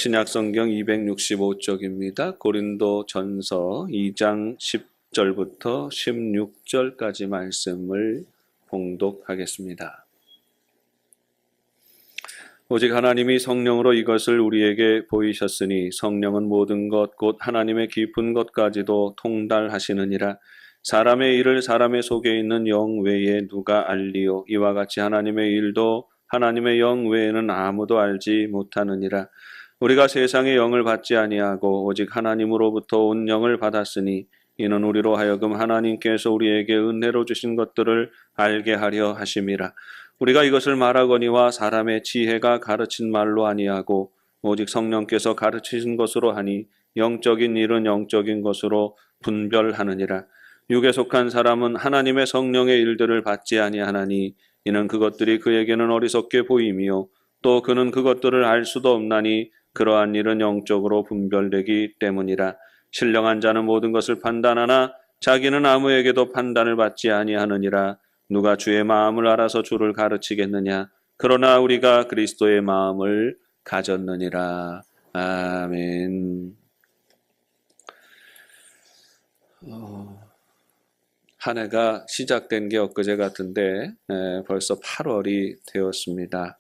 신약성경 265쪽입니다. 고린도 전서 2장 10절부터 16절까지 말씀을 봉독하겠습니다. 오직 하나님이 성령으로 이것을 우리에게 보이셨으니 성령은 모든 것 곧 하나님의 깊은 것까지도 통달하시느니라. 사람의 일을 사람의 속에 있는 영 외에 누가 알리요? 이와 같이 하나님의 일도 하나님의 영 외에는 아무도 알지 못하느니라. 우리가 세상의 영을 받지 아니하고 오직 하나님으로부터 온 영을 받았으니 이는 우리로 하여금 하나님께서 우리에게 은혜로 주신 것들을 알게 하려 하심이라. 우리가 이것을 말하거니와 사람의 지혜가 가르친 말로 아니하고 오직 성령께서 가르치신 것으로 하니 영적인 일은 영적인 것으로 분별하느니라. 육에 속한 사람은 하나님의 성령의 일들을 받지 아니하나니 이는 그것들이 그에게는 어리석게 보이며 또 그는 그것들을 알 수도 없나니 그러한 일은 영적으로 분별되기 때문이라. 신령한 자는 모든 것을 판단하나 자기는 아무에게도 판단을 받지 아니하느니라. 누가 주의 마음을 알아서 주를 가르치겠느냐? 그러나 우리가 그리스도의 마음을 가졌느니라. 아멘. 한 해가 시작된 게 엊그제 같은데 벌써 8월이 되었습니다.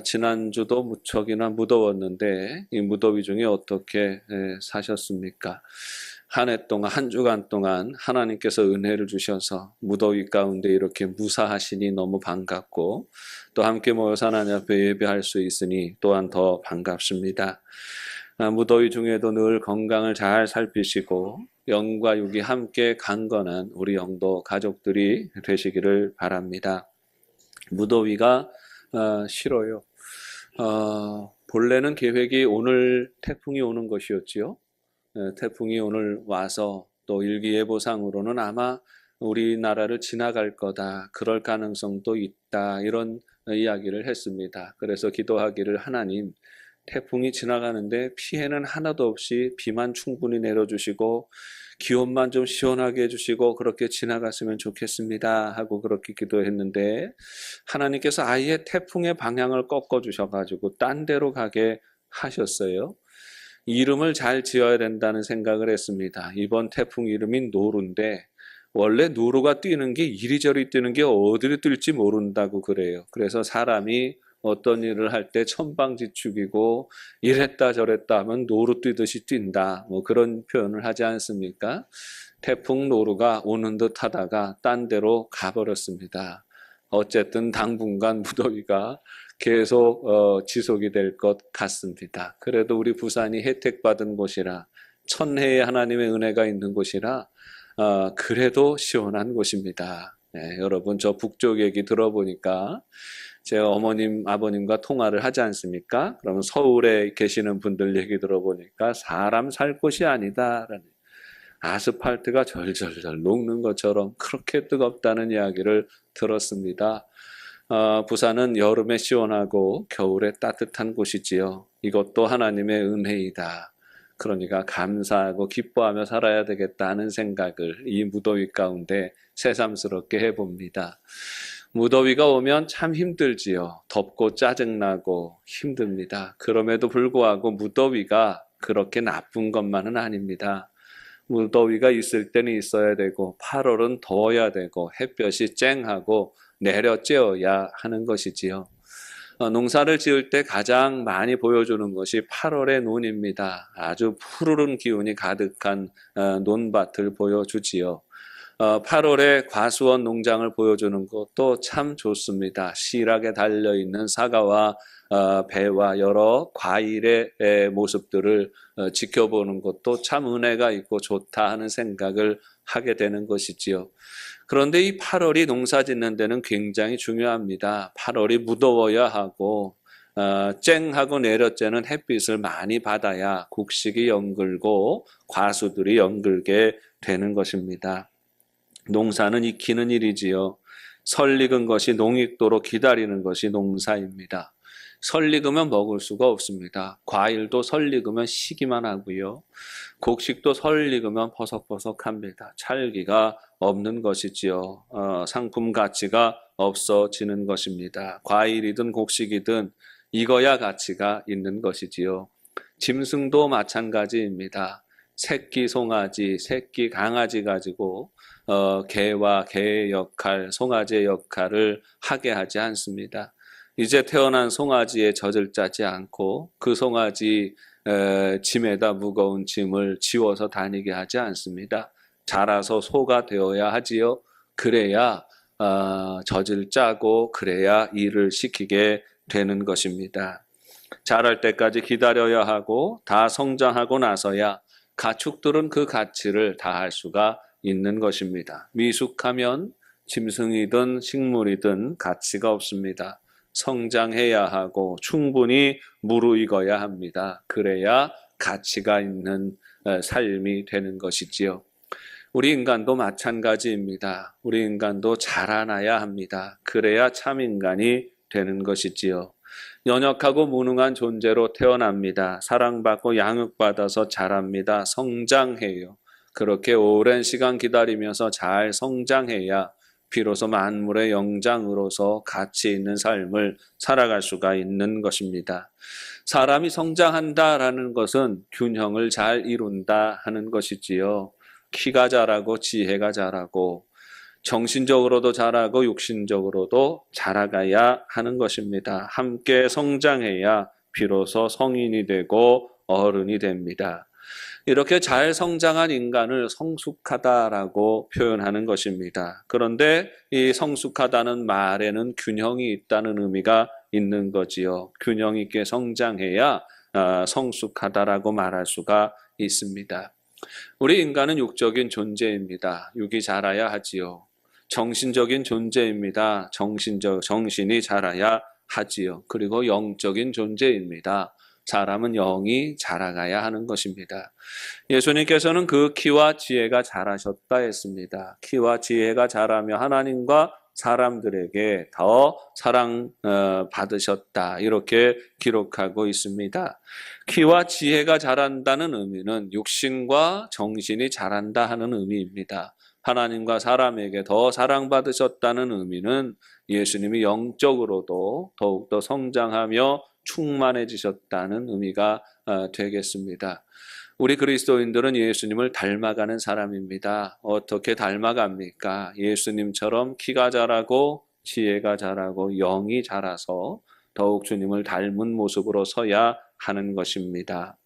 지난주도 무척이나 무더웠는데 이 무더위 중에 어떻게 사셨습니까? 한 해 동안, 한 주간 동안 하나님께서 은혜를 주셔서 무더위 가운데 이렇게 무사하시니 너무 반갑고 또 함께 모여서 하나님 앞에 예배할 수 있으니 또한 더 반갑습니다. 무더위 중에도 늘 건강을 잘 살피시고 영과 육이 함께 강건한 우리 영도 가족들이 되시기를 바랍니다. 무더위가 싫어요. 본래는 계획이 오늘 태풍이 오는 것이었지요. 태풍이 오늘 와서 또 일기예보상으로는 아마 우리나라를 지나갈 거다. 그럴 가능성도 있다. 이런 이야기를 했습니다. 그래서 기도하기를 하나님, 태풍이 지나가는데 피해는 하나도 없이 비만 충분히 내려주시고 기온만 좀 시원하게 해주시고 그렇게 지나갔으면 좋겠습니다 하고 그렇게 기도했는데 하나님께서 아예 태풍의 방향을 꺾어주셔가지고 딴 데로 가게 하셨어요. 이름을 잘 지어야 된다는 생각을 했습니다. 이번 태풍 이름이 노루인데 원래 노루가 뛰는 게 이리저리 뛰는 게 어디로 뛸지 모른다고 그래요. 그래서 사람이 어떤 일을 할 때 천방지축이고 이랬다 저랬다 하면 노루 뛰듯이 뛴다. 뭐 그런 표현을 하지 않습니까? 태풍 노루가 오는 듯 하다가 딴 데로 가버렸습니다. 어쨌든 당분간 무더위가 계속 지속이 될 것 같습니다. 그래도 우리 부산이 혜택받은 곳이라 천혜의 하나님의 은혜가 있는 곳이라 그래도 시원한 곳입니다. 네, 여러분 저 북쪽 얘기 들어보니까 제가 어머님, 아버님과 통화를 하지 않습니까? 그러면 서울에 계시는 분들 얘기 들어보니까 사람 살 곳이 아니다라는 아스팔트가 절절절 녹는 것처럼 그렇게 뜨겁다는 이야기를 들었습니다. 부산은 여름에 시원하고 겨울에 따뜻한 곳이지요. 이것도 하나님의 은혜이다. 그러니까 감사하고 기뻐하며 살아야 되겠다는 생각을 이 무더위 가운데 새삼스럽게 해봅니다. 무더위가 오면 참 힘들지요. 덥고 짜증나고 힘듭니다. 그럼에도 불구하고 무더위가 그렇게 나쁜 것만은 아닙니다. 무더위가 있을 때는 있어야 되고 8월은 더워야 되고 햇볕이 쨍하고 내려쬐어야 하는 것이지요. 농사를 지을 때 가장 많이 보여주는 것이 8월의 논입니다. 아주 푸르른 기운이 가득한 논밭을 보여주지요. 8월에 과수원 농장을 보여주는 것도 참 좋습니다. 실하게 달려있는 사과와 배와 여러 과일의 모습들을 지켜보는 것도 참 은혜가 있고 좋다 하는 생각을 하게 되는 것이지요. 그런데 이 8월이 농사 짓는 데는 굉장히 중요합니다. 8월이 무더워야 하고 쨍하고 내려쬐는 햇빛을 많이 받아야 곡식이 연글고 과수들이 연글게 되는 것입니다. 농사는 익히는 일이지요. 설 익은 것이 농익도록 기다리는 것이 농사입니다. 설 익으면 먹을 수가 없습니다. 과일도 설 익으면 시기만 하고요. 곡식도 설 익으면 퍼석퍼석합니다. 찰기가 없는 것이지요. 상품 가치가 없어지는 것입니다. 과일이든 곡식이든 익어야 가치가 있는 것이지요. 짐승도 마찬가지입니다. 새끼 송아지, 새끼 강아지 가지고 개와 개의 역할, 송아지의 역할을 하게 하지 않습니다. 이제 태어난 송아지의 젖을 짜지 않고 그 송아지 짐에다 무거운 짐을 지워서 다니게 하지 않습니다. 자라서 소가 되어야 하지요. 그래야 젖을 짜고 그래야 일을 시키게 되는 것입니다. 자랄 때까지 기다려야 하고 다 성장하고 나서야 가축들은 그 가치를 다할 수가 있는 것입니다. 미숙하면 짐승이든 식물이든 가치가 없습니다. 성장해야 하고 충분히 무르익어야 합니다. 그래야 가치가 있는 삶이 되는 것이지요. 우리 인간도 마찬가지입니다. 우리 인간도 자라나야 합니다. 그래야 참 인간이 되는 것이지요. 연약하고 무능한 존재로 태어납니다. 사랑받고 양육받아서 자랍니다. 성장해요. 그렇게 오랜 시간 기다리면서 잘 성장해야 비로소 만물의 영장으로서 가치 있는 삶을 살아갈 수가 있는 것입니다. 사람이 성장한다라는 것은 균형을 잘 이룬다 하는 것이지요. 키가 자라고 지혜가 자라고 정신적으로도 자라고 육신적으로도 자라가야 하는 것입니다. 함께 성장해야 비로소 성인이 되고 어른이 됩니다. 이렇게 잘 성장한 인간을 성숙하다라고 표현하는 것입니다. 그런데 이 성숙하다는 말에는 균형이 있다는 의미가 있는 거지요. 균형 있게 성장해야 성숙하다라고 말할 수가 있습니다. 우리 인간은 육적인 존재입니다. 육이 자라야 하지요. 정신적인 존재입니다. 정신이 자라야 하지요. 그리고 영적인 존재입니다. 사람은 영이 자라가야 하는 것입니다. 예수님께서는 그 키와 지혜가 자라셨다 했습니다. 키와 지혜가 자라며 하나님과 사람들에게 더 사랑 받으셨다 이렇게 기록하고 있습니다. 키와 지혜가 자란다는 의미는 육신과 정신이 자란다 하는 의미입니다. 하나님과 사람에게 더 사랑받으셨다는 의미는 예수님이 영적으로도 더욱더 성장하며 충만해지셨다는 의미가 되겠습니다. 우리 그리스도인들은 예수님을 닮아가는 사람입니다. 어떻게 닮아갑니까? 예수님처럼 키가 자라고 지혜가 자라고 영이 자라서 더욱 주님을 닮은 모습으로 서야 하는 것입니다.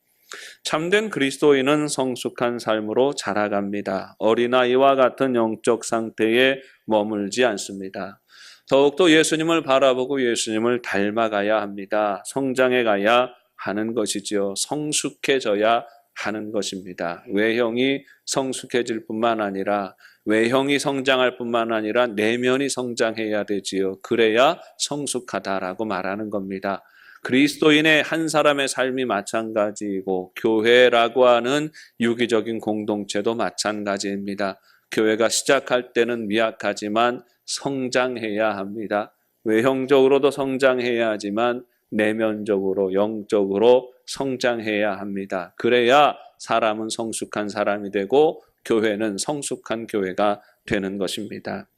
참된 그리스도인은 성숙한 삶으로 자라갑니다. 어린아이와 같은 영적 상태에 머물지 않습니다. 더욱더 예수님을 바라보고 예수님을 닮아가야 합니다. 성장해 가야 하는 것이지요. 성숙해져야 하는 것입니다. 외형이 성숙해질 뿐만 아니라 외형이 성장할 뿐만 아니라 내면이 성장해야 되지요. 그래야 성숙하다라고 말하는 겁니다. 그리스도인의 한 사람의 삶이 마찬가지이고 교회라고 하는 유기적인 공동체도 마찬가지입니다. 교회가 시작할 때는 미약하지만 성장해야 합니다. 외형적으로도 성장해야 하지만 내면적으로 영적으로 성장해야 합니다. 그래야 사람은 성숙한 사람이 되고 교회는 성숙한 교회가 되는 것입니다.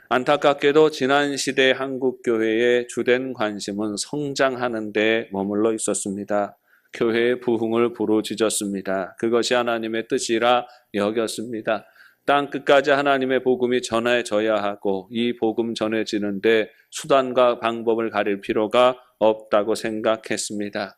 안타깝게도 지난 시대 한국교회의 주된 관심은 성장하는 데 머물러 있었습니다. 교회의 부흥을 부르짖었습니다. 그것이 하나님의 뜻이라 여겼습니다. 땅 끝까지 하나님의 복음이 전해져야 하고 이 복음 전해지는데 수단과 방법을 가릴 필요가 없다고 생각했습니다.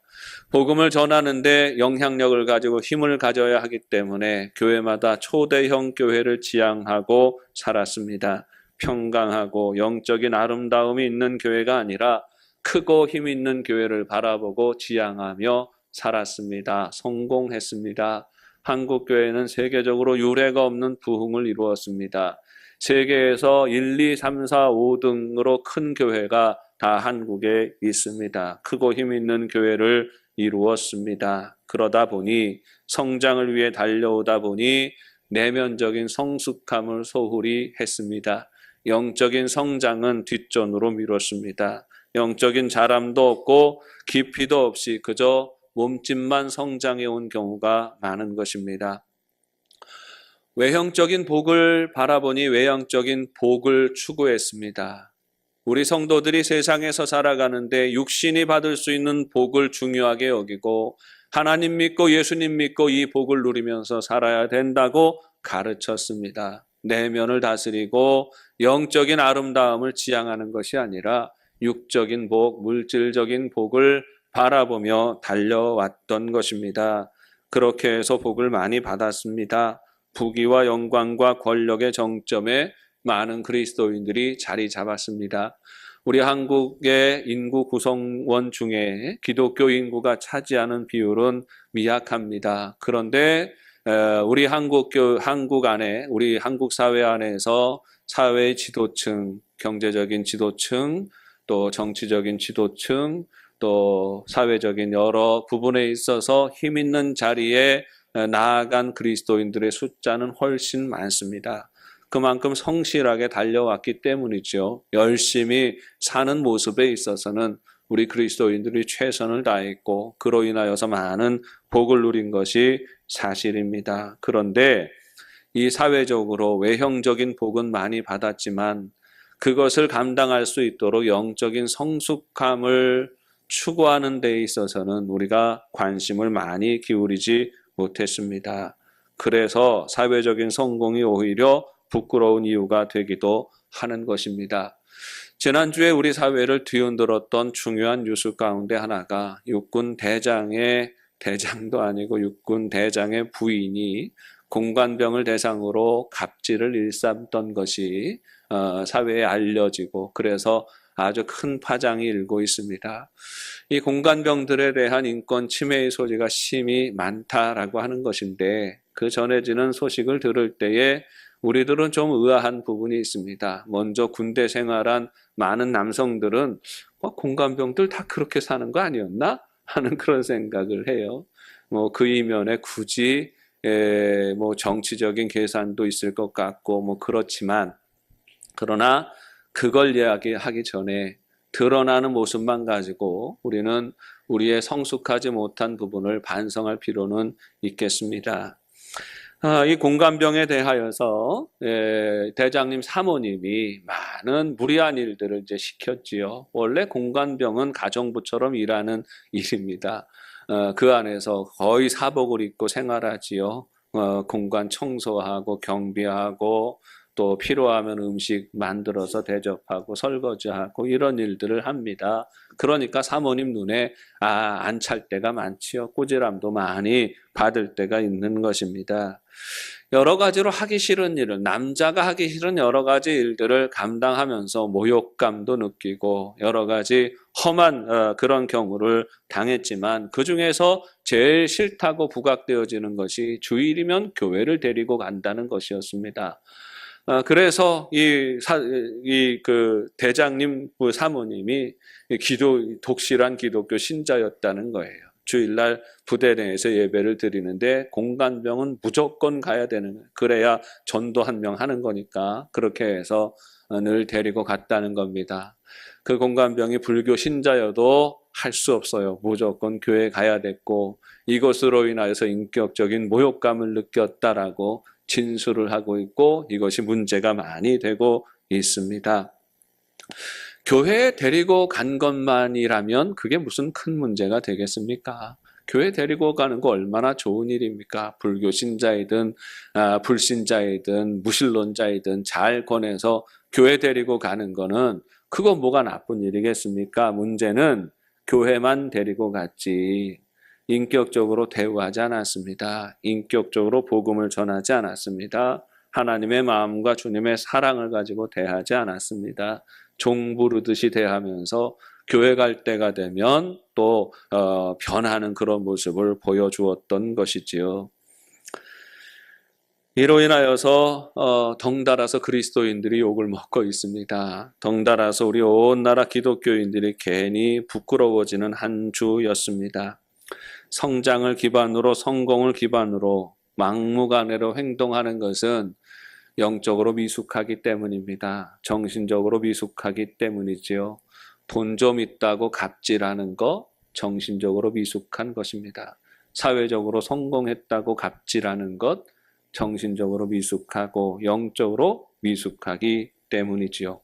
복음을 전하는데 영향력을 가지고 힘을 가져야 하기 때문에 교회마다 초대형 교회를 지향하고 살았습니다. 평강하고 영적인 아름다움이 있는 교회가 아니라 크고 힘 있는 교회를 바라보고 지향하며 살았습니다. 성공했습니다. 한국 교회는 세계적으로 유례가 없는 부흥을 이루었습니다. 세계에서 1, 2, 3, 4, 5등으로 큰 교회가 다 한국에 있습니다. 크고 힘 있는 교회를 이루었습니다. 그러다 보니 성장을 위해 달려오다 보니 내면적인 성숙함을 소홀히 했습니다. 영적인 성장은 뒷전으로 미뤘습니다. 영적인 자람도 없고 깊이도 없이 그저 몸집만 성장해 온 경우가 많은 것입니다. 외형적인 복을 바라보니 외형적인 복을 추구했습니다. 우리 성도들이 세상에서 살아가는데 육신이 받을 수 있는 복을 중요하게 여기고 하나님 믿고 예수님 믿고 이 복을 누리면서 살아야 된다고 가르쳤습니다. 내면을 다스리고 영적인 아름다움을 지향하는 것이 아니라 육적인 복, 물질적인 복을 바라보며 달려왔던 것입니다. 그렇게 해서 복을 많이 받았습니다. 부귀와 영광과 권력의 정점에 많은 그리스도인들이 자리 잡았습니다. 우리 한국의 인구 구성원 중에 기독교 인구가 차지하는 비율은 미약합니다. 그런데 우리 한국 안에, 우리 한국 사회 안에서 사회의 지도층, 경제적인 지도층, 또 정치적인 지도층, 또 사회적인 여러 부분에 있어서 힘 있는 자리에 나아간 그리스도인들의 숫자는 훨씬 많습니다. 그만큼 성실하게 달려왔기 때문이죠. 열심히 사는 모습에 있어서는 우리 그리스도인들이 최선을 다했고 그로 인하여서 많은 복을 누린 것이 사실입니다. 그런데 이 사회적으로 외형적인 복은 많이 받았지만 그것을 감당할 수 있도록 영적인 성숙함을 추구하는 데 있어서는 우리가 관심을 많이 기울이지 못했습니다. 그래서 사회적인 성공이 오히려 부끄러운 이유가 되기도 하는 것입니다. 지난주에 우리 사회를 뒤흔들었던 중요한 뉴스 가운데 하나가 육군 대장의 대장도 아니고 육군 대장의 부인이 공관병을 대상으로 갑질을 일삼던 것이 사회에 알려지고 그래서 아주 큰 파장이 일고 있습니다. 이 공관병들에 대한 인권 침해의 소지가 심히 많다라고 하는 것인데 그 전해지는 소식을 들을 때에 우리들은 좀 의아한 부분이 있습니다. 먼저 군대 생활한 많은 남성들은 공관병들 다 그렇게 사는 거 아니었나? 하는 그런 생각을 해요. 그 이면에 굳이 정치적인 계산도 있을 것 같고 그렇지만 그러나 그걸 이야기하기 전에 드러나는 모습만 가지고 우리는 우리의 성숙하지 못한 부분을 반성할 필요는 있겠습니다. 이 공관병에 대하여서 대장님 사모님이 많은 무리한 일들을 이제 시켰지요. 원래 공관병은 가정부처럼 일하는 일입니다. 그 안에서 거의 사복을 입고 생활하지요. 공관 청소하고 경비하고 또 필요하면 음식 만들어서 대접하고 설거지하고 이런 일들을 합니다. 그러니까 사모님 눈에 안 찰 때가 많지요. 꾸지람도 많이 받을 때가 있는 것입니다. 여러 가지로 하기 싫은 일을, 남자가 하기 싫은 여러 가지 일들을 감당하면서 모욕감도 느끼고 여러 가지 험한 그런 경우를 당했지만 그중에서 제일 싫다고 부각되어지는 것이 주일이면 교회를 데리고 간다는 것이었습니다. 그래서 그 대장님 사모님이 독실한 기독교 신자였다는 거예요. 주일날 부대 내에서 예배를 드리는데 공관병은 무조건 가야 되는 거예요. 그래야 전도 한 명 하는 거니까 그렇게 해서 늘 데리고 갔다는 겁니다. 그 공관병이 불교 신자여도 할 수 없어요. 무조건 교회 가야 됐고 이것으로 인하여서 인격적인 모욕감을 느꼈다라고 진술을 하고 있고 이것이 문제가 많이 되고 있습니다. 교회에 데리고 간 것만이라면 그게 무슨 큰 문제가 되겠습니까? 교회 데리고 가는 거 얼마나 좋은 일입니까? 불교 신자이든 불신자이든 무신론자이든 잘 권해서 교회 데리고 가는 거는 그거 뭐가 나쁜 일이겠습니까? 문제는 교회만 데리고 갔지 인격적으로 대우하지 않았습니다. 인격적으로 복음을 전하지 않았습니다. 하나님의 마음과 주님의 사랑을 가지고 대하지 않았습니다. 종 부르듯이 대하면서 교회 갈 때가 되면 또 변하는 그런 모습을 보여주었던 것이지요. 이로 인하여서 덩달아서 그리스도인들이 욕을 먹고 있습니다. 덩달아서 우리 온 나라 기독교인들이 괜히 부끄러워지는 한 주였습니다. 성장을 기반으로 성공을 기반으로 막무가내로 행동하는 것은 영적으로 미숙하기 때문입니다. 정신적으로 미숙하기 때문이지요. 돈 좀 있다고 갑질하는 거 정신적으로 미숙한 것입니다. 사회적으로 성공했다고 갑질하는 것 정신적으로 미숙하고 영적으로 미숙하기 때문이지요.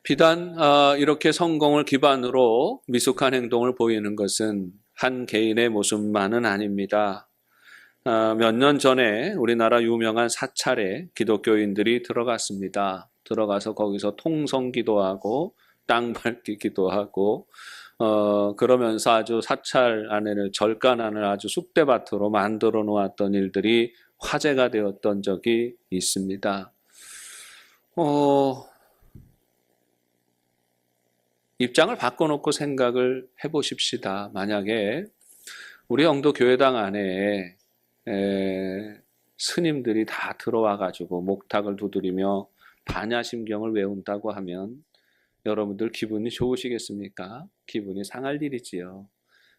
비단 이렇게 성공을 기반으로 미숙한 행동을 보이는 것은 한 개인의 모습만은 아닙니다. 몇 년 전에 우리나라 유명한 사찰에 기독교인들이 들어갔습니다. 들어가서 거기서 통성 기도하고 땅 밟기 기도하고 그러면서 아주 사찰 안에는 절간 안을 아주 쑥대밭으로 만들어 놓았던 일들이 화제가 되었던 적이 있습니다. 입장을 바꿔놓고 생각을 해보십시다. 만약에 우리 영도 교회당 안에 스님들이 다 들어와가지고 목탁을 두드리며 반야심경을 외운다고 하면 여러분들 기분이 좋으시겠습니까? 기분이 상할 일이지요.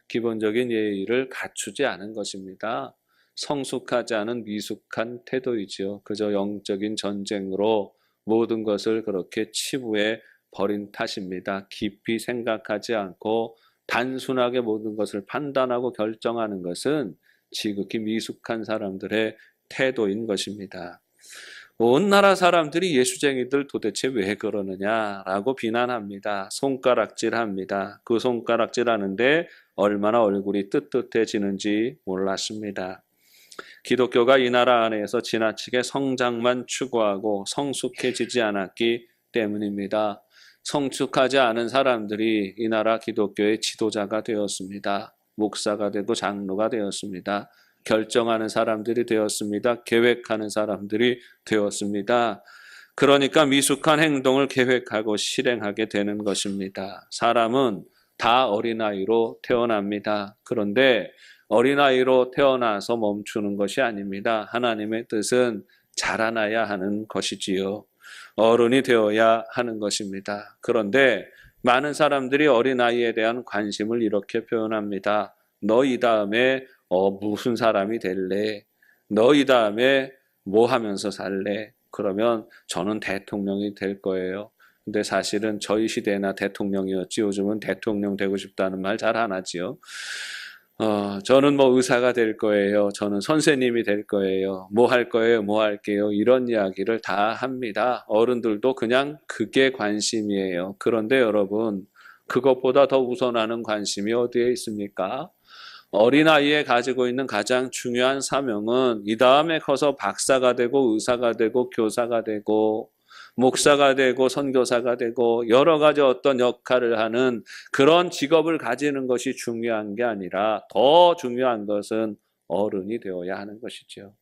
기본적인 예의를 갖추지 않은 것입니다. 성숙하지 않은 미숙한 태도이지요. 그저 영적인 전쟁으로 모든 것을 그렇게 치부해 버린 탓입니다. 깊이 생각하지 않고 단순하게 모든 것을 판단하고 결정하는 것은 지극히 미숙한 사람들의 태도인 것입니다. 온 나라 사람들이 예수쟁이들 도대체 왜 그러느냐라고 비난합니다. 손가락질합니다. 그 손가락질하는데 얼마나 얼굴이 뜨뜻해지는지 몰랐습니다. 기독교가 이 나라 안에서 지나치게 성장만 추구하고 성숙해지지 않았기 때문입니다. 성숙하지 않은 사람들이 이 나라 기독교의 지도자가 되었습니다. 목사가 되고 장로가 되었습니다. 결정하는 사람들이 되었습니다. 계획하는 사람들이 되었습니다. 그러니까 미숙한 행동을 계획하고 실행하게 되는 것입니다. 사람은 다 어린아이로 태어납니다. 그런데 어린아이로 태어나서 멈추는 것이 아닙니다. 하나님의 뜻은 자라나야 하는 것이지요. 어른이 되어야 하는 것입니다. 그런데 많은 사람들이 어린아이에 대한 관심을 이렇게 표현합니다. 너 이 다음에 무슨 사람이 될래? 너 이 다음에 뭐 하면서 살래? 그러면 저는 대통령이 될 거예요. 근데 사실은 저희 시대나 대통령이었지 요즘은 대통령 되고 싶다는 말 잘 안 하지요. 저는 뭐 의사가 될 거예요. 저는 선생님이 될 거예요. 뭐 할 거예요? 뭐 할게요? 이런 이야기를 다 합니다. 어른들도 그냥 그게 관심이에요. 그런데 여러분, 그것보다 더 우선하는 관심이 어디에 있습니까? 어린아이에 가지고 있는 가장 중요한 사명은 이 다음에 커서 박사가 되고 의사가 되고 교사가 되고 목사가 되고 선교사가 되고 여러 가지 어떤 역할을 하는 그런 직업을 가지는 것이 중요한 게 아니라 더 중요한 것은 어른이 되어야 하는 것이죠.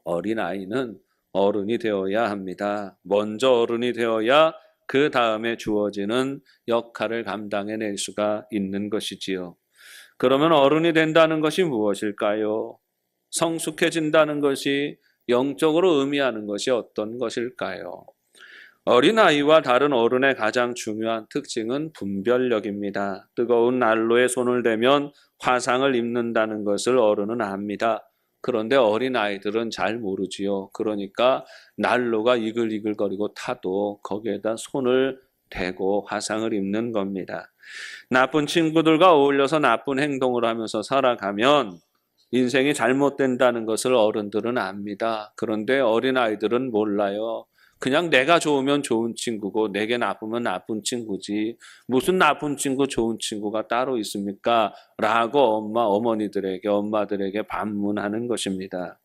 어린아이는 어른이 되어야 합니다. 먼저 어른이 되어야 그 다음에 주어지는 역할을 감당해낼 수가 있는 것이지요. 그러면 어른이 된다는 것이 무엇일까요? 성숙해진다는 것이 영적으로 의미하는 것이 어떤 것일까요? 어린아이와 다른 어른의 가장 중요한 특징은 분별력입니다. 뜨거운 난로에 손을 대면 화상을 입는다는 것을 어른은 압니다. 그런데 어린아이들은 잘 모르지요. 그러니까 난로가 이글이글거리고 타도 거기에다 손을 대고 화상을 입는 겁니다. 나쁜 친구들과 어울려서 나쁜 행동을 하면서 살아가면 인생이 잘못된다는 것을 어른들은 압니다. 그런데 어린아이들은 몰라요. 그냥 내가 좋으면 좋은 친구고 내게 나쁘면 나쁜 친구지 무슨 나쁜 친구 좋은 친구가 따로 있습니까? 라고 어머니들에게 엄마들에게 반문하는 것입니다.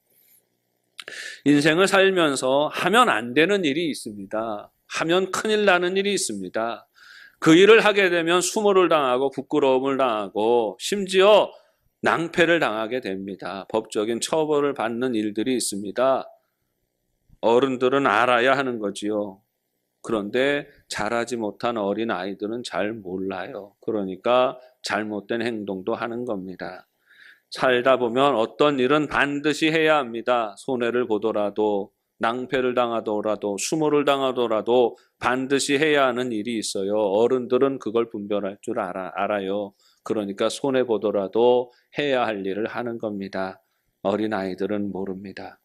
인생을 살면서 하면 안 되는 일이 있습니다. 하면 큰일 나는 일이 있습니다. 그 일을 하게 되면 수모를 당하고 부끄러움을 당하고 심지어 낭패를 당하게 됩니다. 법적인 처벌을 받는 일들이 있습니다. 어른들은 알아야 하는 거지요. 그런데 잘하지 못한 어린 아이들은 잘 몰라요. 그러니까 잘못된 행동도 하는 겁니다. 살다 보면 어떤 일은 반드시 해야 합니다. 손해를 보더라도 낭패를 당하더라도 수모를 당하더라도 반드시 해야 하는 일이 있어요. 어른들은 그걸 분별할 줄 알아요. 그러니까 손해 보더라도 해야 할 일을 하는 겁니다. 어린아이들은 모릅니다.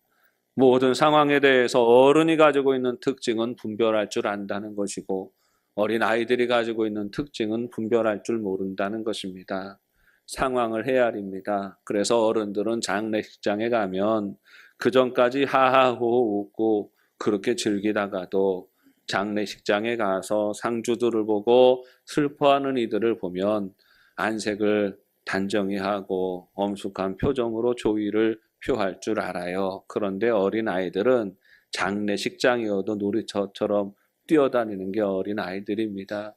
모든 상황에 대해서 어른이 가지고 있는 특징은 분별할 줄 안다는 것이고 어린아이들이 가지고 있는 특징은 분별할 줄 모른다는 것입니다. 상황을 헤아립니다. 그래서 어른들은 장례식장에 가면 그 전까지 하하호호 웃고 그렇게 즐기다가도 장례식장에 가서 상주들을 보고 슬퍼하는 이들을 보면 안색을 단정히 하고 엄숙한 표정으로 조의를 표할 줄 알아요. 그런데 어린 아이들은 장례식장이어도 놀이터처럼 뛰어다니는 게 어린 아이들입니다.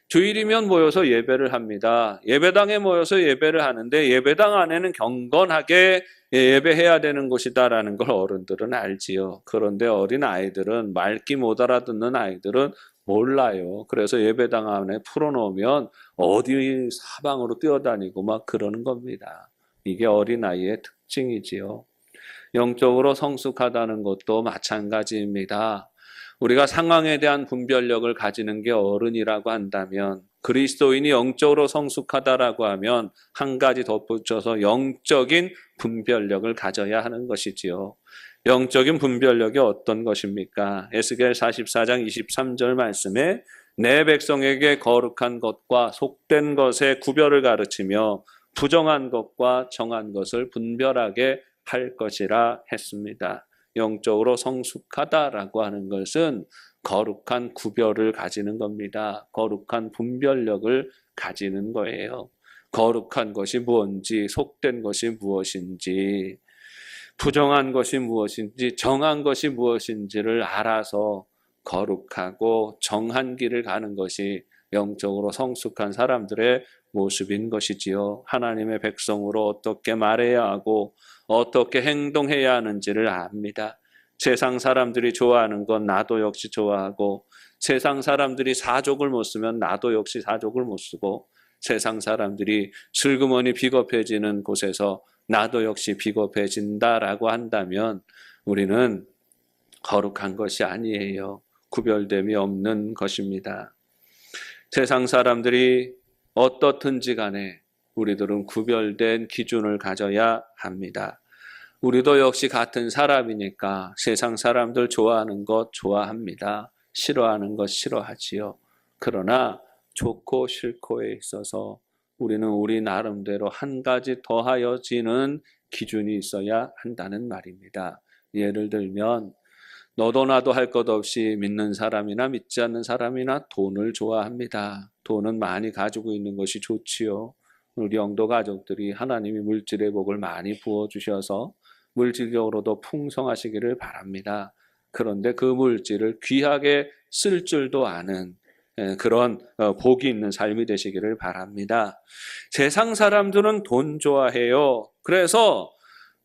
주일이면 모여서 예배를 합니다. 예배당에 모여서 예배를 하는데 예배당 안에는 경건하게 예배해야 되는 곳이다라는 걸 어른들은 알지요. 그런데 어린 아이들은 말귀 못 알아듣는 아이들은 몰라요. 그래서 예배당 안에 풀어놓으면 어디 사방으로 뛰어다니고 막 그러는 겁니다. 이게 어린아이의 특징이지요. 영적으로 성숙하다는 것도 마찬가지입니다. 우리가 상황에 대한 분별력을 가지는 게 어른이라고 한다면, 그리스도인이 영적으로 성숙하다라고 하면 한 가지 덧붙여서 영적인 분별력을 가져야 하는 것이지요. 영적인 분별력이 어떤 것입니까? 에스겔 44장 23절 말씀에 내 백성에게 거룩한 것과 속된 것의 구별을 가르치며 부정한 것과 정한 것을 분별하게 할 것이라 했습니다. 영적으로 성숙하다라고 하는 것은 거룩한 구별을 가지는 겁니다. 거룩한 분별력을 가지는 거예요. 거룩한 것이 무엇인지, 속된 것이 무엇인지, 부정한 것이 무엇인지, 정한 것이 무엇인지를 알아서 거룩하고 정한 길을 가는 것이 영적으로 성숙한 사람들의 모습인 것이지요. 하나님의 백성으로 어떻게 말해야 하고 어떻게 행동해야 하는지를 압니다. 세상 사람들이 좋아하는 건 나도 역시 좋아하고, 세상 사람들이 사족을 못 쓰면 나도 역시 사족을 못 쓰고, 세상 사람들이 슬그머니 비겁해지는 곳에서 나도 역시 비겁해진다라고 한다면 우리는 거룩한 것이 아니에요. 구별됨이 없는 것입니다. 세상 사람들이 어떻든지 간에 우리들은 구별된 기준을 가져야 합니다. 우리도 역시 같은 사람이니까 세상 사람들 좋아하는 것 좋아합니다. 싫어하는 것 싫어하지요. 그러나 좋고 싫고에 있어서 우리는 우리 나름대로 한 가지 더하여지는 기준이 있어야 한다는 말입니다. 예를 들면 너도 나도 할 것 없이 믿는 사람이나 믿지 않는 사람이나 돈을 좋아합니다. 돈은 많이 가지고 있는 것이 좋지요. 우리 영도 가족들이 하나님이 물질의 복을 많이 부어주셔서 물질적으로도 풍성하시기를 바랍니다. 그런데 그 물질을 귀하게 쓸 줄도 아는 그런 복이 있는 삶이 되시기를 바랍니다. 세상 사람들은 돈 좋아해요. 그래서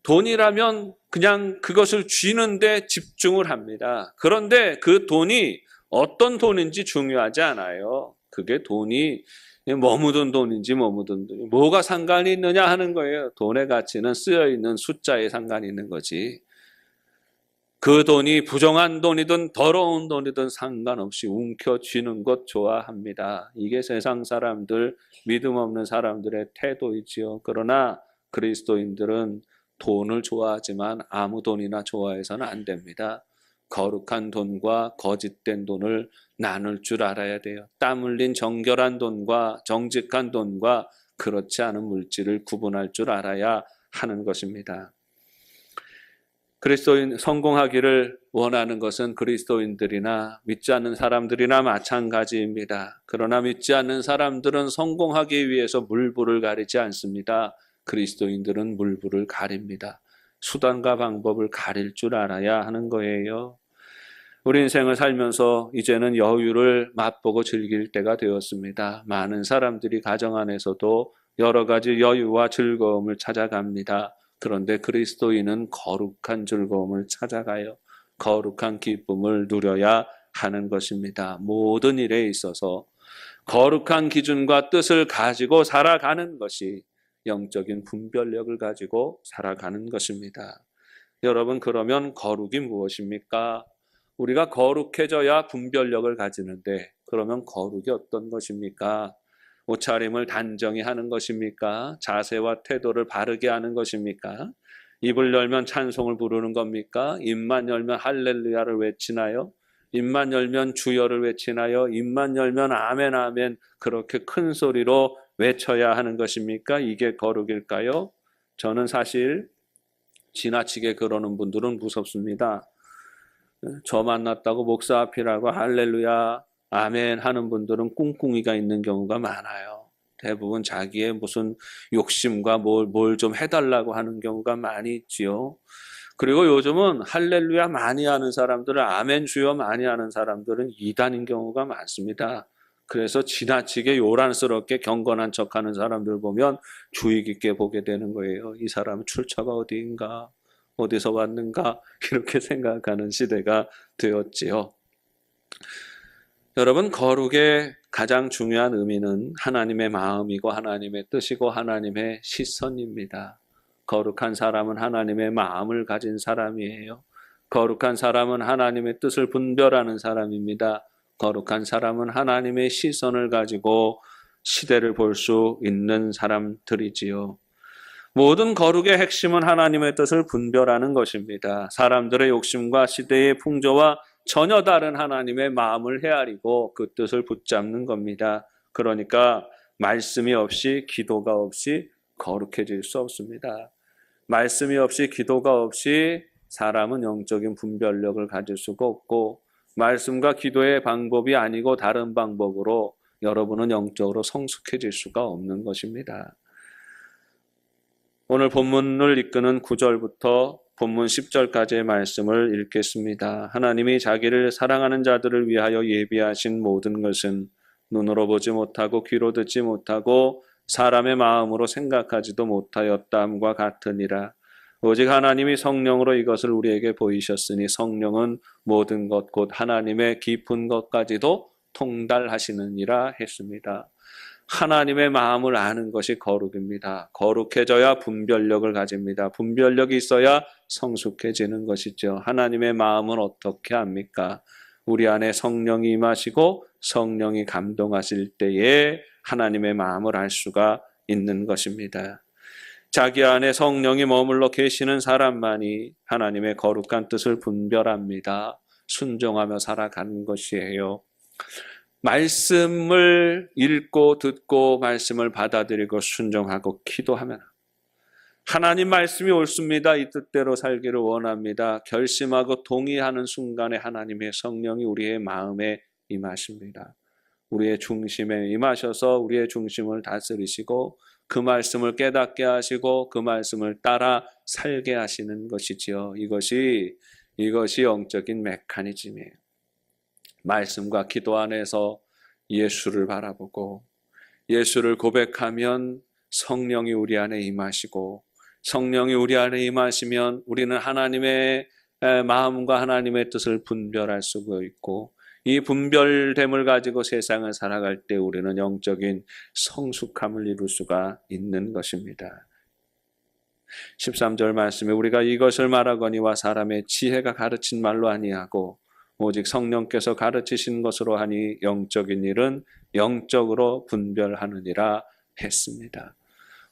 돈이라면 그냥 그것을 쥐는데 집중을 합니다. 그런데 그 돈이 어떤 돈인지 중요하지 않아요. 그게 돈이 머무든 돈인지 머무든 돈이 뭐가 상관이 있느냐 하는 거예요. 돈의 가치는 쓰여있는 숫자에 상관이 있는 거지. 그 돈이 부정한 돈이든 더러운 돈이든 상관없이 움켜쥐는 것 좋아합니다. 이게 세상 사람들, 믿음 없는 사람들의 태도이지요. 그러나 그리스도인들은 돈을 좋아하지만 아무 돈이나 좋아해서는 안 됩니다. 거룩한 돈과 거짓된 돈을 나눌 줄 알아야 돼요. 땀 흘린 정결한 돈과 정직한 돈과 그렇지 않은 물질을 구분할 줄 알아야 하는 것입니다. 그리스도인 성공하기를 원하는 것은 그리스도인들이나 믿지 않는 사람들이나 마찬가지입니다. 그러나 믿지 않는 사람들은 성공하기 위해서 물불을 가리지 않습니다. 그리스도인들은 물불을 가립니다. 수단과 방법을 가릴 줄 알아야 하는 거예요. 우리 인생을 살면서 이제는 여유를 맛보고 즐길 때가 되었습니다. 많은 사람들이 가정 안에서도 여러 가지 여유와 즐거움을 찾아갑니다. 그런데 그리스도인은 거룩한 즐거움을 찾아가요. 거룩한 기쁨을 누려야 하는 것입니다. 모든 일에 있어서 거룩한 기준과 뜻을 가지고 살아가는 것이 영적인 분별력을 가지고 살아가는 것입니다. 여러분, 그러면 거룩이 무엇입니까? 우리가 거룩해져야 분별력을 가지는데 그러면 거룩이 어떤 것입니까? 옷차림을 단정히 하는 것입니까? 자세와 태도를 바르게 하는 것입니까? 입을 열면 찬송을 부르는 겁니까? 입만 열면 할렐루야를 외치나요? 입만 열면 주여를 외치나요? 입만 열면 아멘 아멘 그렇게 큰 소리로 외쳐야 하는 것입니까? 이게 거룩일까요? 저는 사실 지나치게 그러는 분들은 무섭습니다. 저 만났다고 목사 앞이라고 할렐루야 아멘 하는 분들은 꿍꿍이가 있는 경우가 많아요. 대부분 자기의 무슨 욕심과 뭘 좀 해달라고 하는 경우가 많이 있지요. 그리고 요즘은 할렐루야 많이 하는 사람들은 아멘 주여 많이 하는 사람들은 이단인 경우가 많습니다. 그래서 지나치게 요란스럽게 경건한 척하는 사람들 보면 주의 깊게 보게 되는 거예요. 이 사람은 출처가 어디인가, 어디서 왔는가 이렇게 생각하는 시대가 되었지요. 여러분, 거룩의 가장 중요한 의미는 하나님의 마음이고 하나님의 뜻이고 하나님의 시선입니다. 거룩한 사람은 하나님의 마음을 가진 사람이에요. 거룩한 사람은 하나님의 뜻을 분별하는 사람입니다. 거룩한 사람은 하나님의 시선을 가지고 시대를 볼 수 있는 사람들이지요. 모든 거룩의 핵심은 하나님의 뜻을 분별하는 것입니다. 사람들의 욕심과 시대의 풍조와 전혀 다른 하나님의 마음을 헤아리고 그 뜻을 붙잡는 겁니다. 그러니까 말씀이 없이 기도가 없이 거룩해질 수 없습니다. 말씀이 없이 기도가 없이 사람은 영적인 분별력을 가질 수가 없고 말씀과 기도의 방법이 아니고 다른 방법으로 여러분은 영적으로 성숙해질 수가 없는 것입니다. 오늘 본문을 이끄는 9절부터 본문 10절까지의 말씀을 읽겠습니다. 하나님이 자기를 사랑하는 자들을 위하여 예비하신 모든 것은 눈으로 보지 못하고 귀로 듣지 못하고 사람의 마음으로 생각하지도 못하였다함과 같으니라. 오직 하나님이 성령으로 이것을 우리에게 보이셨으니 성령은 모든 것 곧 하나님의 깊은 것까지도 통달하시느니라 했습니다. 하나님의 마음을 아는 것이 거룩입니다. 거룩해져야 분별력을 가집니다. 분별력이 있어야 성숙해지는 것이죠. 하나님의 마음은 어떻게 압니까? 우리 안에 성령이 임하시고 성령이 감동하실 때에 하나님의 마음을 알 수가 있는 것입니다. 자기 안에 성령이 머물러 계시는 사람만이 하나님의 거룩한 뜻을 분별합니다. 순종하며 살아가는 것이에요. 말씀을 읽고 듣고 말씀을 받아들이고 순종하고 기도하면 하나님 말씀이 옳습니다. 이 뜻대로 살기를 원합니다. 결심하고 동의하는 순간에 하나님의 성령이 우리의 마음에 임하십니다. 우리의 중심에 임하셔서 우리의 중심을 다스리시고 그 말씀을 깨닫게 하시고 그 말씀을 따라 살게 하시는 것이지요. 이것이 영적인 메커니즘이에요. 말씀과 기도 안에서 예수를 바라보고 예수를 고백하면 성령이 우리 안에 임하시고 성령이 우리 안에 임하시면 우리는 하나님의 마음과 하나님의 뜻을 분별할 수가 있고 이 분별됨을 가지고 세상을 살아갈 때 우리는 영적인 성숙함을 이룰 수가 있는 것입니다. 13절 말씀에 우리가 이것을 말하거니와 사람의 지혜가 가르친 말로 아니하고 오직 성령께서 가르치신 것으로 하니 영적인 일은 영적으로 분별하느니라 했습니다.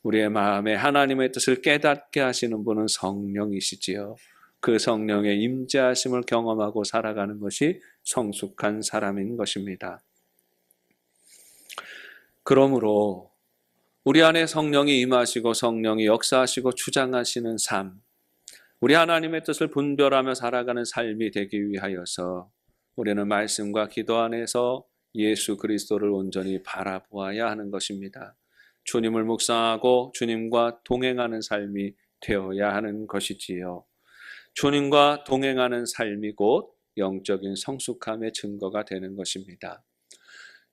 우리의 마음에 하나님의 뜻을 깨닫게 하시는 분은 성령이시지요. 그 성령의 임재하심을 경험하고 살아가는 것이 성숙한 사람인 것입니다. 그러므로 우리 안에 성령이 임하시고 성령이 역사하시고 주장하시는 삶, 우리 하나님의 뜻을 분별하며 살아가는 삶이 되기 위하여서 우리는 말씀과 기도 안에서 예수 그리스도를 온전히 바라보아야 하는 것입니다. 주님을 묵상하고 주님과 동행하는 삶이 되어야 하는 것이지요. 주님과 동행하는 삶이 곧 영적인 성숙함의 증거가 되는 것입니다.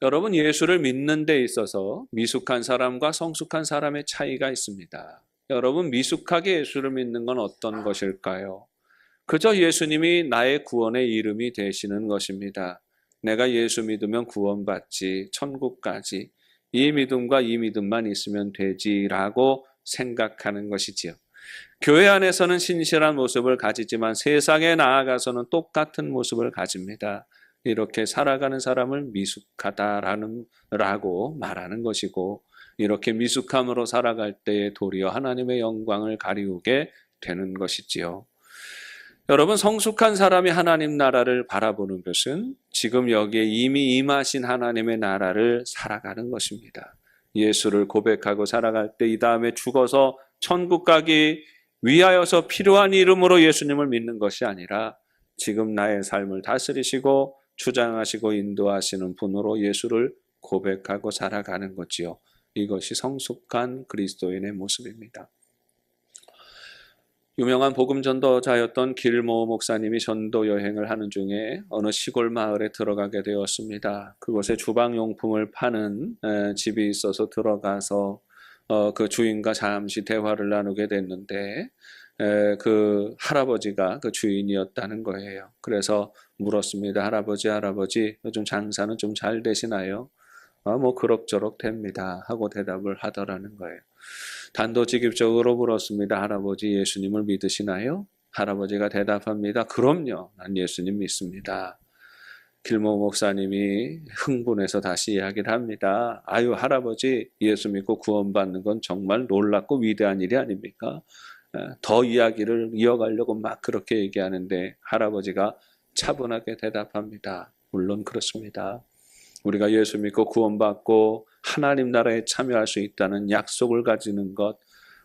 여러분, 예수를 믿는 데 있어서 미숙한 사람과 성숙한 사람의 차이가 있습니다. 여러분, 미숙하게 예수를 믿는 건 어떤 것일까요? 그저 예수님이 나의 구원의 이름이 되시는 것입니다. 내가 예수 믿으면 구원받지, 천국까지 이 믿음과 이 믿음만 있으면 되지라고 생각하는 것이지요. 교회 안에서는 신실한 모습을 가지지만 세상에 나아가서는 똑같은 모습을 가집니다. 이렇게 살아가는 사람을 미숙하다라고 말하는 것이고 이렇게 미숙함으로 살아갈 때에 도리어 하나님의 영광을 가리우게 되는 것이지요. 여러분, 성숙한 사람이 하나님 나라를 바라보는 것은 지금 여기에 이미 임하신 하나님의 나라를 살아가는 것입니다. 예수를 고백하고 살아갈 때 이 다음에 죽어서 천국 가기 위하여서 필요한 이름으로 예수님을 믿는 것이 아니라 지금 나의 삶을 다스리시고 주장하시고 인도하시는 분으로 예수를 고백하고 살아가는 거지요. 이것이 성숙한 그리스도인의 모습입니다. 유명한 복음 전도자였던 길모 목사님이 전도 여행을 하는 중에 어느 시골 마을에 들어가게 되었습니다. 그곳에 주방용품을 파는 집이 있어서 들어가서 그 주인과 잠시 대화를 나누게 됐는데 그 할아버지가 그 주인이었다는 거예요. 그래서 물었습니다. 할아버지, 요즘 장사는 좀 잘 되시나요? 뭐 그럭저럭 됩니다 하고 대답을 하더라는 거예요. 단도직입적으로 물었습니다. 할아버지, 예수님을 믿으시나요? 할아버지가 대답합니다. 그럼요, 난 예수님 믿습니다. 길모 목사님이 흥분해서 다시 이야기를 합니다. 아유, 할아버지, 예수 믿고 구원받는 건 정말 놀랍고 위대한 일이 아닙니까? 더 이야기를 이어가려고 막 그렇게 얘기하는데 할아버지가 차분하게 대답합니다. 물론 그렇습니다. 우리가 예수 믿고 구원받고 하나님 나라에 참여할 수 있다는 약속을 가지는 것,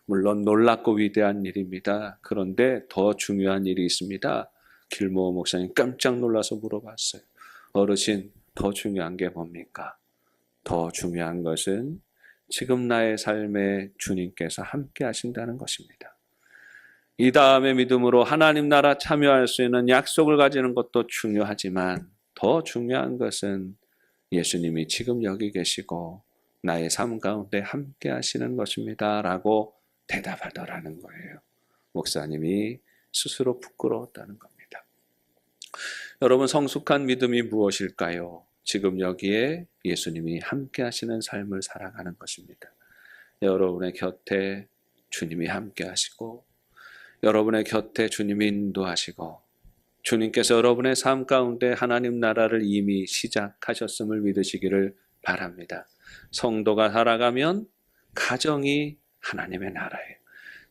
물론 놀랍고 위대한 일입니다. 그런데 더 중요한 일이 있습니다. 길모 목사님 깜짝 놀라서 물어봤어요. 어르신, 더 중요한 게 뭡니까? 더 중요한 것은 지금 나의 삶에 주님께서 함께 하신다는 것입니다. 이 다음에 믿음으로 하나님 나라 참여할 수 있는 약속을 가지는 것도 중요하지만 더 중요한 것은 예수님이 지금 여기 계시고 나의 삶 가운데 함께 하시는 것입니다 라고 대답하더라는 거예요. 목사님이 스스로 부끄러웠다는 겁니다. 여러분, 성숙한 믿음이 무엇일까요? 지금 여기에 예수님이 함께 하시는 삶을 살아가는 것입니다. 여러분의 곁에 주님이 함께 하시고 여러분의 곁에 주님이 인도하시고 주님께서 여러분의 삶 가운데 하나님 나라를 이미 시작하셨음을 믿으시기를 바랍니다. 성도가 살아가면 가정이 하나님의 나라예요.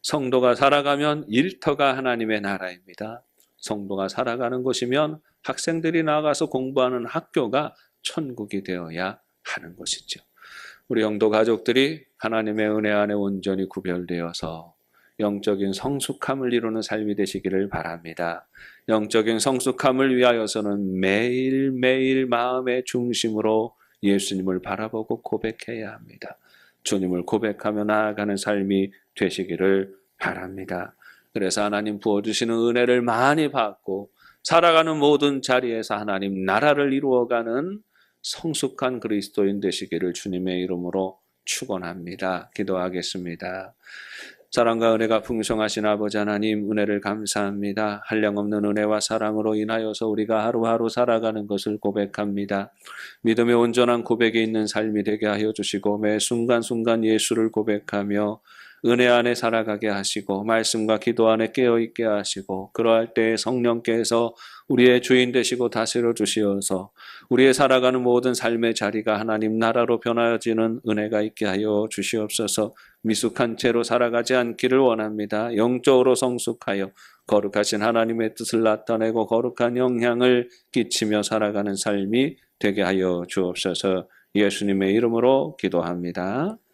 성도가 살아가면 일터가 하나님의 나라입니다. 성도가 살아가는 곳이면 학생들이 나가서 공부하는 학교가 천국이 되어야 하는 것이죠. 우리 영도 가족들이 하나님의 은혜 안에 온전히 구별되어서 영적인 성숙함을 이루는 삶이 되시기를 바랍니다. 영적인 성숙함을 위하여서는 매일매일 마음의 중심으로 예수님을 바라보고 고백해야 합니다. 주님을 고백하며 나아가는 삶이 되시기를 바랍니다. 그래서 하나님 부어주시는 은혜를 많이 받고 살아가는 모든 자리에서 하나님 나라를 이루어가는 성숙한 그리스도인 되시기를 주님의 이름으로 축원합니다. 기도하겠습니다. 사랑과 은혜가 풍성하신 아버지 하나님, 은혜를 감사합니다. 한량없는 은혜와 사랑으로 인하여서 우리가 하루하루 살아가는 것을 고백합니다. 믿음의 온전한 고백이 있는 삶이 되게 하여 주시고 매 순간순간 예수를 고백하며 은혜 안에 살아가게 하시고 말씀과 기도 안에 깨어있게 하시고 그러할 때 성령께서 우리의 주인 되시고 다스려 주시어서 우리의 살아가는 모든 삶의 자리가 하나님 나라로 변화지는 은혜가 있게 하여 주시옵소서. 미숙한 채로 살아가지 않기를 원합니다. 영적으로 성숙하여 거룩하신 하나님의 뜻을 나타내고 거룩한 영향을 끼치며 살아가는 삶이 되게 하여 주옵소서. 예수님의 이름으로 기도합니다.